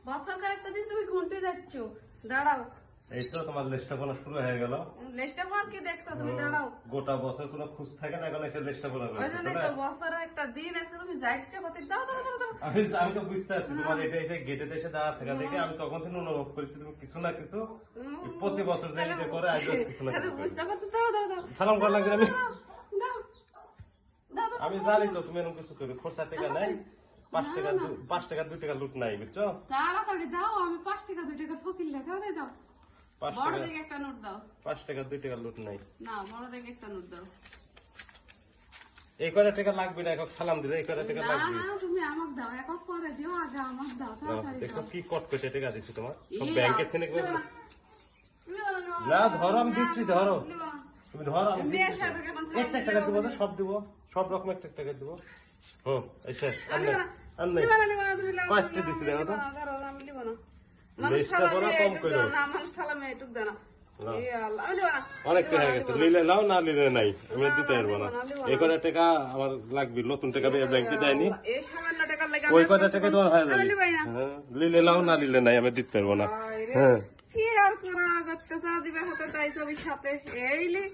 বছরকার একটা দিন তুমি ঘুরতে যাচ্ছ, দাঁড়াও। এই তো তোমার লেস্টাপনা শুরু হয়ে গেল। লেস্টাপনা কি দেখছো তুমি? দাঁড়াও। গোটা বছর কোনো খুশ থাকে না, এখন একটা লেস্টাপনা ওই করছো জন্যই না? তো বছরের একটা দিন আজকে তুমি যাচ্ছ কোথায়? দাও দাও দাও দাও। আমি তো বুঝতে পারছি তোমার এটা এসে গেটে এসে দাঁড়া থাকা দেখে আমি তখন থেকে অনুভব করছি তুমি কিছু না কিছু প্রতি বছর যে এটা করে আজ কিছু না তাহলে কিছু বুঝতে পারছো? দাও দাও দাও। সালাম করা লাগবে। আমি দাও দাও দাও দাও। আমি জানি তো তুমি এরকম কিছু করবে। খরচা টাকা নাই, 5 টাকা 2 টাকা লুট নাই, বুঝছো? তাড়াতাড়ি দাও, আমি 5 টাকা 2 টাকা ফকির লেখা দাও দাও। 5 বড় টাকা দেখে একটা নোট দাও। 5 টাকা 2 টাকা লুট নাই। না, বড় দেখে একটা নোট দাও। এই কয়টা টাকা লাগবে না, একক সালাম দিলে এই কয়টা টাকা না লাগবে। না, তুমি আমাকে দাও, এক পরে দিও, আগে আমাকে দাও, তাড়াতাড়ি দাও। দেখো কি কট কেটে টাকা দিচ্ছি তোমার সব এই ব্যাংকের থেকে না ধরো, আমি দিচ্ছি, ধরো তুমি ধরো, আমি দিচ্ছি। একটা টাকা দিব, সব দিব, সব রকম একটা টাকা দিব। হুম, এই শেষ। আর নাই, আর নাই। কয়েকটা দিছি দেখো তো। লেজটা বড় কম করে দাও। অনেকটা হয়ে গেছে, নিলে নাও, না নিলে নাই, আমি দিতে পারবো না। এই কটা টাকা আমার লাগবে, নতুন টাকা ব্যাংকে দেয়নি। ওই কটা টাকা তোমার হয়ে যাবে। হ্যাঁ, নিলে নাও, না নিলে নাই, আমি দিতে পারবো না। হ্যাঁ, কি আর করা, করতে চা দিবে হাতে, তাই ছবির সাথে এইলি